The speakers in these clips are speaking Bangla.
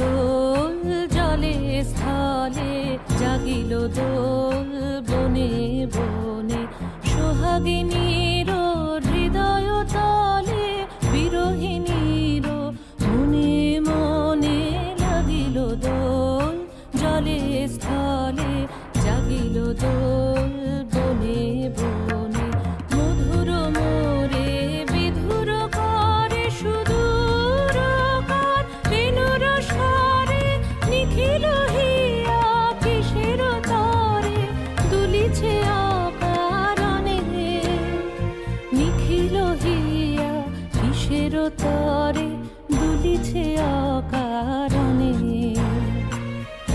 দোল জলে স্থলে, জাগিল দোল বনে বনে, সোহাগিনীর হৃদয় তলে, বিরহিণীর মনে মনে লাগিল দোল জলে স্থলে, জাগিল দোল বনে বনে। মধুর মোরে বিধুর করে সুদূর কার, বেণুর স্বরে নিখিল হিয়া কিসের তরে, দুলিছে অকারণে নিখিল হিয়া কিসের তরে, দুলিছে অকারণে।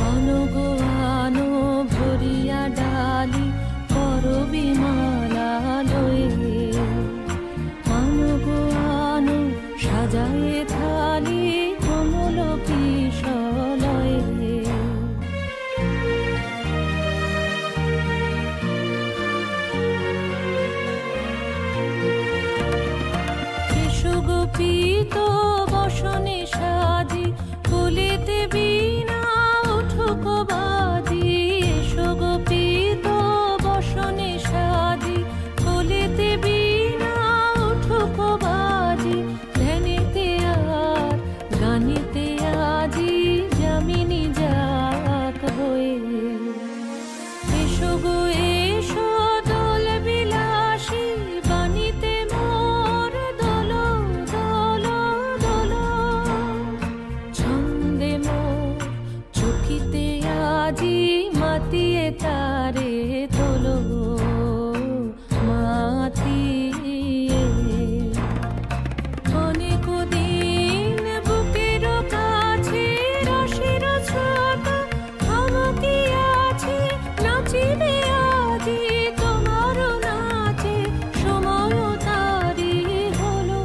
অনুগো আনো ভরিয়া ডালি, করবি মালা লয়ে, অনুগো আনো সাজায়ে থালি, কমল কিশলয়ে। এসো গোপীত বসনে সাজি, কুলিতে বীণা উঠুক বাজি। এসো গোপীত বসনে সাজি, কুলিতে বীণা উঠুক বাজি। ধ্যানেতে আর গানেতে আজি, যামিনী যাক হয়ে। এসো গো এসো দোল বিলাসী, বাণীতে মোর দোল দোল দোল। ছন্দে মোর চকিতে আজি, মাতিয়ে তারে তোলো মাতিয়ে। অনেক দিন বুকের কাছে রসের ছোট থমকিয়াছে, নাচিবে আজি তোমার নাচে, সময় তারি হলো।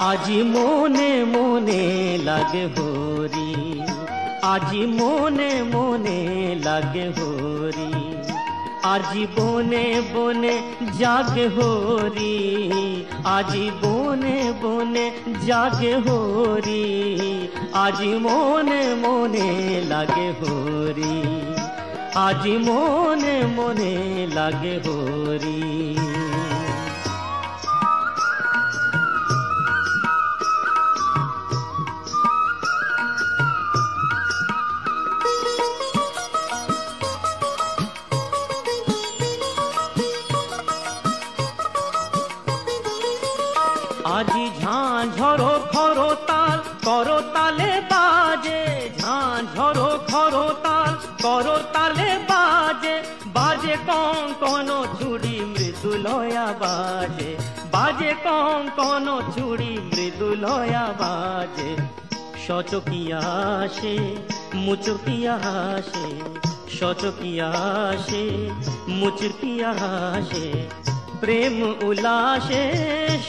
আজি মনে মনে লাগে হরি, আজি মনে মনে লাগে হরি, আজি বনে বনে জাগে হরি, আজি বনে বনে জাগে হরি, আজি মনে মনে লাগে হরি, আজি মনে মনে লাগে হরি। আজি ঝাঁঝরো খরো তাল করো তালে বাজে, ঝাঁঝরো খরো তাল করো তালে বাজে। বাজে কঙ্কন চুড়ি মৃদুলয়া বাজে, বাজে কঙ্কন চুড়ি মৃদুলয়া বাজে। সচকিয়া আসে মুচকিয়া আসে, সচকিয়া আসে মুচকিয়া আসে। প্রেম উল্লাসে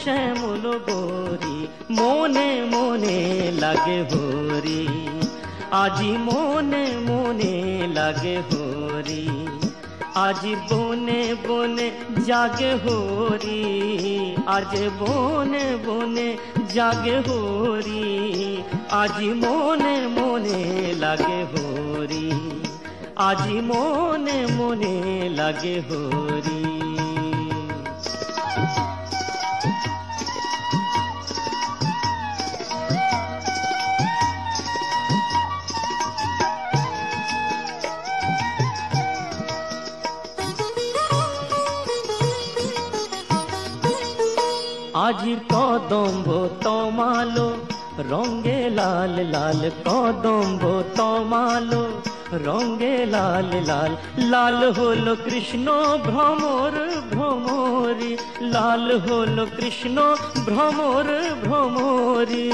শ্যামল গোরি, মনে মনে লাগে হরি, আজি মনে মনে লাগে হরি, আজি বনে বনে জাগে হরি, আজ বনে বনে জাগে হরি, আজি মনে মনে লাগে হরি, আজি মনে মনে লাগে হরি। আজির কদম্ব তমালো রঙে লাল লাল, কদম্ব তমালো রঙে লাল লাল। লাল হলো কৃষ্ণ ভ্রমর ভ্রমরি, লাল হলো কৃষ্ণ ভ্রমর ভ্রমরি।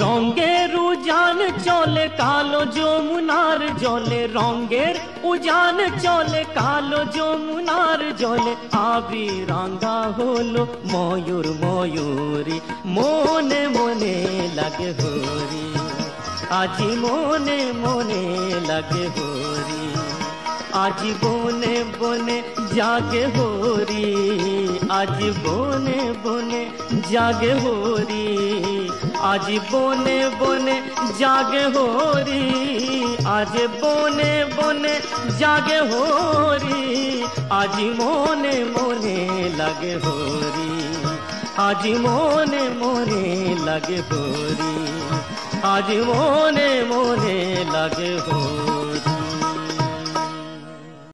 রঙের উজান চলে চলে কালো যমুনার জলে, রঙের উজান চলে কালো যমুনার জলে। আবি রাঙ্গা হলো ময়ূর ময়ূরী, মনে মনে লাগে হরি, আজি মনে মনে লাগে হরি। আজ বনে বনে জাগে হরি, আজ বনে বনে জাগে হরি, আজ বনে বনে জাগে হরি, আজ বনে বনে জাগে হরি। আজ মনে মনে লাগে হরি, আজ মনে মনে লাগে হরি, আজ মনে মনে লাগে হরি।